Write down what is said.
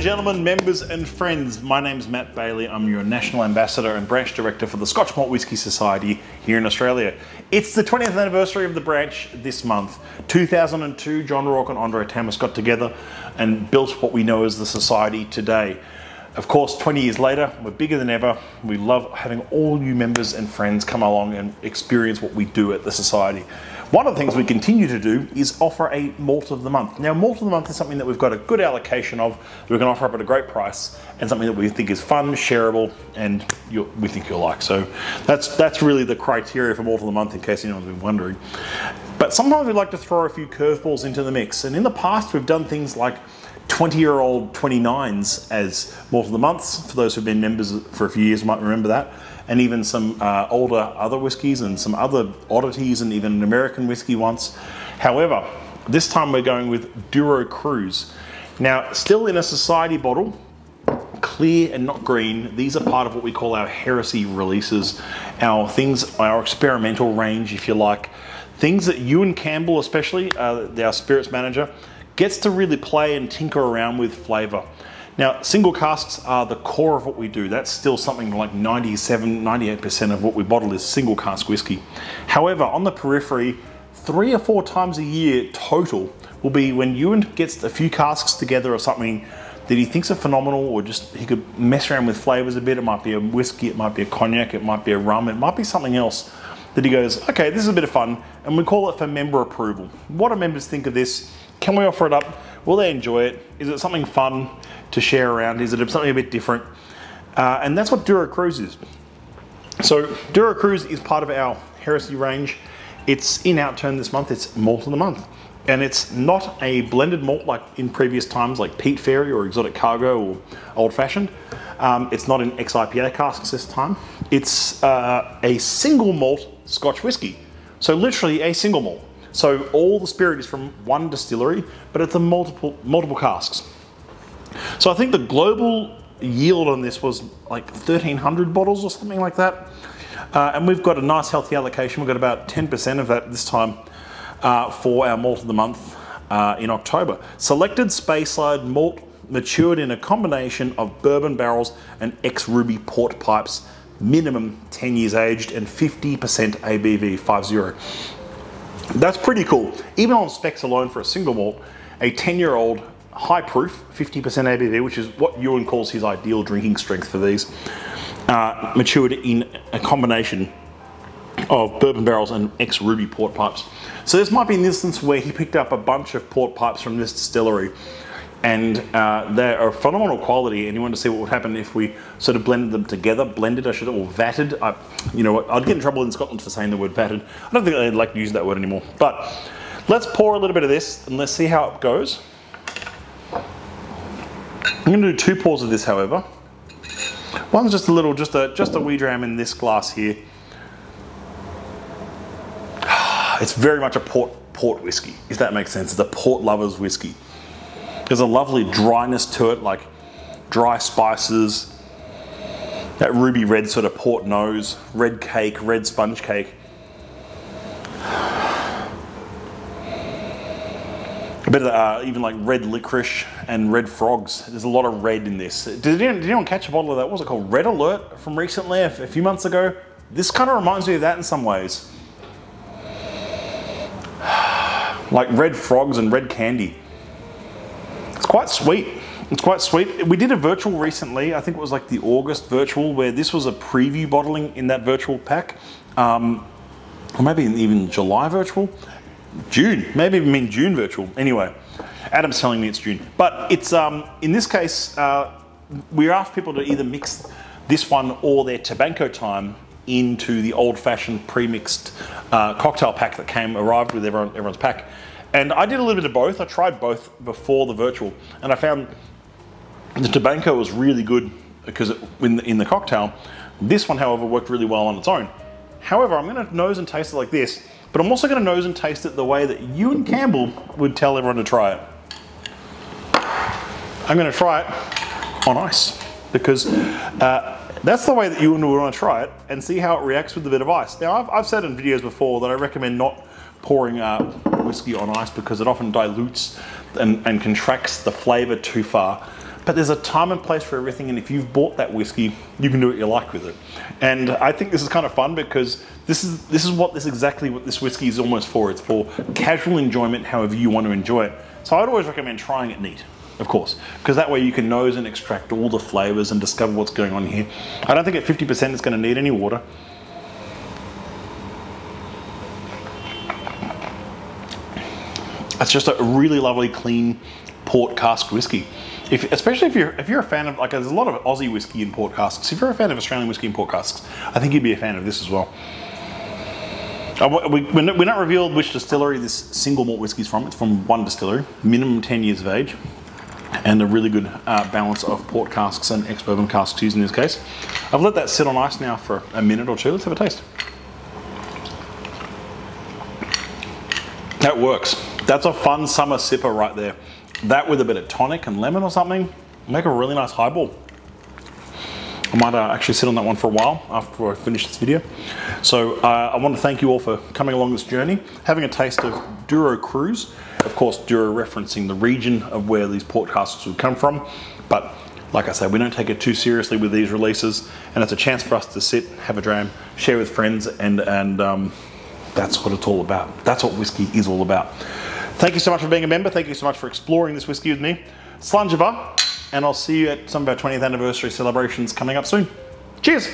and gentlemen, members and friends, my name's Matt Bailey. I'm your National Ambassador and Branch Director for the Scotch Malt Whisky Society here in Australia. It's the 20th anniversary of the branch this month. 2002, John Rourke and Andre Thomas got together and built what we know as the Society today. Of course, 20 years later, we're bigger than ever. We love having all you members and friends come along and experience what we do at the Society. One of the things we continue to do is offer a Malt of the Month. Now, Malt of the Month is something that we've got a good allocation of, that we can offer up at a great price, and something that we think is fun, shareable, and we think you'll like. So that's really the criteria for Malt of the Month, in case anyone's been wondering. But sometimes we like to throw a few curveballs into the mix, and in the past we've done things like 20-year-old 29s as Malt of the Months. For those who've been members for a few years might remember that. And even some older other whiskies and some other oddities, and even an American whiskey once. However, this time we're going with Douro Cruise. Now, still in a Society bottle, clear and not green. These are part of what we call our Heresy releases, our experimental range, if you like. Things that Ewan Campbell, especially, our spirits manager, gets to really play and tinker around with flavour. Now, single casks are the core of what we do. That's still something like 97, 98% of what we bottle is single cask whiskey. However, on the periphery, 3 or 4 times a year total will be when Ewan gets a few casks together or something that he thinks are phenomenal, or just he could mess around with flavours a bit. It might be a whiskey, it might be a cognac, it might be a rum, it might be something else that he goes, okay, this is a bit of fun, and we call it for member approval. What do members think of this? Can we offer it up? Will they enjoy it? Is it something fun to share around? Is it something a bit different? And that's what Douro Cruise is. So Douro Cruise is part of our Heresy range. It's in Outturn this month. It's Malt of the Month. And it's not a blended malt like in previous times, like Peat Fairy or Exotic Cargo or Old Fashioned. It's not in ex-IPA casks this time. It's a single malt Scotch whiskey. So literally a single malt. So all the spirit is from one distillery, but it's a multiple casks. So I think the global yield on this was like 1,300 bottles or something like that. And we've got a nice healthy allocation. We've got about 10% of that this time for our Malt of the Month in October. Selected Speyside malt matured in a combination of bourbon barrels and ex-ruby port pipes, minimum 10 years aged and 50% ABV, 50. That's pretty cool. Even on specs alone for a single malt, a 10-year-old high proof, 50% ABV, which is what Ewan calls his ideal drinking strength for these, matured in a combination of bourbon barrels and ex-ruby port pipes. So this might be an instance where he picked up a bunch of port pipes from this distillery, and they are phenomenal quality, and you want to see what would happen if we sort of blended them together, or vatted. You know what, I'd get in trouble in Scotland for saying the word vatted. I don't think they'd like to use that word anymore. But let's pour a little bit of this and let's see how it goes. I'm going to do 2 pours of this, however. One's just a little, just a wee dram in this glass here. It's very much a port whiskey, if that makes sense. It's a port lover's whiskey. There's a lovely dryness to it, like dry spices, that ruby red sort of port nose, red cake, red sponge cake. A bit of even like red licorice and red frogs. There's a lot of red in this. Did anyone catch a bottle of that? What was it called? Red Alert from recently, a few months ago? This kind of reminds me of that in some ways. Like red frogs and red candy. It's quite sweet. It's quite sweet. We did a virtual recently. I think it was like the August virtual, where this was a preview bottling in that virtual pack. Or maybe even July virtual. June, maybe even June virtual. Anyway, Adam's telling me it's June. But it's, in this case, we asked people to either mix this one or their Tabanco Time into the old-fashioned pre-mixed cocktail pack that arrived with everyone's pack. And I did a little bit of both. I tried both before the virtual, and I found the Tabanco was really good because in the cocktail. This one, however, worked really well on its own. However, I'm going to nose and taste it like this, but I'm also going to nose and taste it the way that Ewan Campbell would tell everyone to try it. I'm going to try it on ice, because that's the way that Ewan would want to try it, and see how it reacts with a bit of ice. Now, I've said in videos before that I recommend not pouring whiskey on ice because it often dilutes and contracts the flavour too far. But there's a time and place for everything, and if you've bought that whiskey, you can do what you like with it. And I think this is kind of fun because this is exactly what this whiskey is almost for. It's for casual enjoyment, however you want to enjoy it. So I'd always recommend trying it neat, of course, because that way you can nose and extract all the flavors and discover what's going on here. I don't think at 50% it's going to need any water. It's just a really lovely, clean port cask whiskey. Especially if you're a fan of, like, there's a lot of Aussie whiskey in port casks. If you're a fan of Australian whiskey in port casks, I think you'd be a fan of this as well. We're not revealed which distillery this single malt whiskey is from. It's from one distillery, minimum 10 years of age, and a really good balance of port casks and ex-bourbon casks used in this case. I've let that sit on ice now for a minute or two. Let's have a taste. That works. That's a fun summer sipper right there. That with a bit of tonic and lemon or something, make a really nice highball. I might actually sit on that one for a while after I finish this video. So I want to thank you all for coming along this journey, having a taste of Douro Cruise. Of course, Douro referencing the region of where these port casks would come from. But like I say, we don't take it too seriously with these releases, and it's a chance for us to sit, have a dram, share with friends, and that's what it's all about. That's what whiskey is all about. Thank you so much for being a member. Thank you so much for exploring this whiskey with me. Slàinte mhath, and I'll see you at some of our 20th anniversary celebrations coming up soon. Cheers.